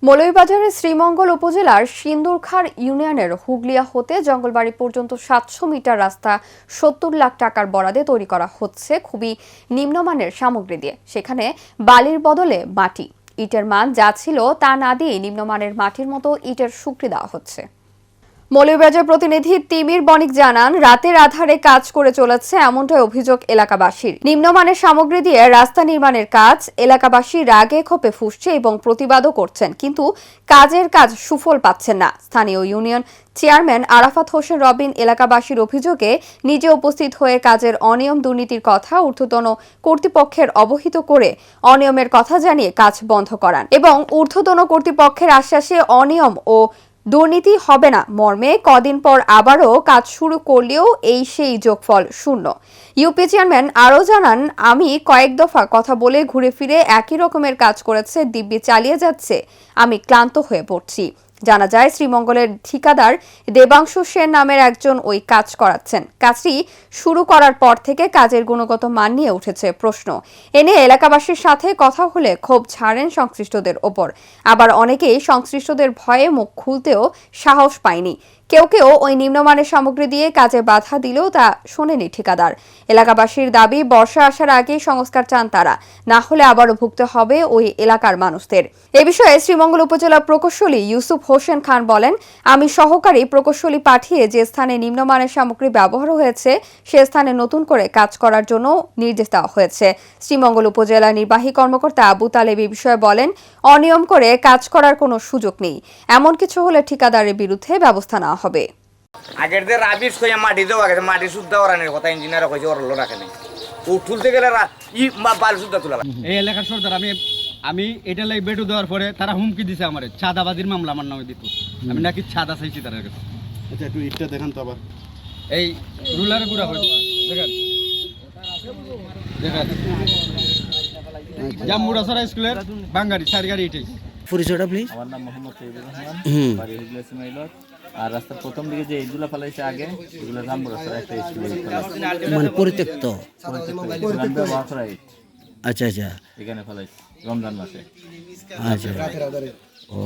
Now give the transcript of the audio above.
মৌলভীবাজারের শ্রীমঙ্গল উপজেলার সিন্দুরখাড় ইউনিয়নের হুগলিয়া হতে জঙ্গলবাড়ি পর্যন্ত ৭০০ মিটার রাস্তা ৭০ লাখ টাকার বরাদে তৈরি করা হচ্ছে খুবই নিম্নমানের সামগ্রী দিয়ে। সেখানে বালির বদলে মাটি, ইটের মান যা ছিল তা না দিয়ে নিম্নমানের মাটির মতো ইটের সুক্রি দেওয়া হচ্ছে। মৌলভীবাজার প্রতিনিধি তিমির বণিক জানান, রাতের আধারে কাজ করে চলেছে এমনটাই অভিযোগ এলাকাবাসীর। নিম্নমানের সামগ্রী দিয়ে রাস্তা নির্মাণের কাজ এলাকাবাসী রাগে ক্ষোভে ফুঁসছে এবং প্রতিবাদও করছেন, কিন্তু কাজের কাজ সুফল পাচ্ছেন না। স্থানীয় ইউনিয়ন চেয়ারম্যান আরাফাত হোসেন রবিন এলাকাবাসীর অভিযোগে নিজে উপস্থিত হয়ে কাজের অনিয়ম দুর্নীতির কথা ঊর্ধ্বতন কর্তৃপক্ষের অবহিত করে অনিয়মের কথা জানিয়ে কাজ বন্ধ করান এবং ঊর্ধ্বতন কর্তৃপক্ষের আশ্বাসে অনিয়ম ও দুর্নীতি হবে না মর্মে কদিন পর আবারও কাজ শুরু করলেও সেই যোগফল শূন্য। ইউপি চেয়ারম্যান আরও জানান, আমি কয়েক দফা কথা বলে ঘুরে ফিরে একই রকমের কাজ করেছে, দিব্যি চালিয়ে যাচ্ছে, আমি ক্লান্ত হয়ে পড়ছি। জানা যায়, শ্রীমঙ্গলের ঠিকাদার দেবাংশু সেন নামের একজন ওই কাজ করাচ্ছেন। কাজটি শুরু করার পর থেকে কাজের গুণগত মান নিয়ে উঠেছে প্রশ্ন। এ নিয়ে এলাকাবাসীর সাথে কথা হলে ক্ষোভ ঝাড়েন সংশ্লিষ্টদের ওপর। আবার অনেকেই সংশ্লিষ্টদের ভয়ে মুখ খুলতেও সাহস পায়নি। কেউ কেউ ওই নিম্নমানের সামগ্রী দিয়ে কাজে বাধা দিলেও তা শোনেনি ঠিকাদার। এলাকাবাসীর দাবি, বর্ষা আসার আগেই সংস্কার চান তারা, না হলে আবারও ভুগতে হবে ওই এলাকার মানুষদের। এ বিষয়ে শ্রীমঙ্গল উপজেলা প্রকৌশলী ইউসুফ হোসেন খান বলেন, আমি সহকারী প্রকৌশলী পাঠিয়ে যে স্থানে নিম্নমানের সামগ্রী ব্যবহার হয়েছে সে স্থানে নতুন করে কাজ করার জন্য নির্দেশ দেওয়া হয়েছে। শ্রীমঙ্গল উপজেলা নির্বাহী কর্মকর্তা আবু তালেব এই বিষয়ে বলেন, অনিয়ম করে কাজ করার কোনো সুযোগ নেই, এমন কিছু হলে ঠিকাদারের বিরুদ্ধে ব্যবস্থা নেওয়া হবে। আগের যে রাবিশ কইয়া মাটি দেওয়া গেছে, মাটি শুদ্ধ ওরানের কথা ইঞ্জিনিয়ার কইছে, ওর লো রাখে নাই, ও তুলতে গেলে বাল শুদ্ধ তোলা। এই এলাকার সর্দার আমি এটা লাই বেটু দেওয়ার পরে তারা হুমকি দিছে আমার ছাদাবাজির মামলা আমার নামে দিত। আমি নাকি ছাদা চাইছি তার কাছে। আচ্ছা, একটু ইটটা দেখান তো আবার। এই রুলার গুড়া হয় দেখেন দেখেন জাম্মুড়াছড়া স্কুলের বাঙ্গারি সারগাড়ি এটাই। পরিচয়টা প্লিজ। আমার নাম মোহাম্মদ তৈয়বুর রহমান, বাড়ি হুগলি সিমাইলত। আর রাস্তার প্রথম দিকে যে এইগুলা ফেলাইছে আগে, এগুলো জাম্বু রাস্তার একটা স্কুলে মানে পরিত্যক্ত। ব্যবহার করা আচ্ছা আচ্ছা, এখানে ফেলাইছে রমজান মাসে। আচ্ছা ও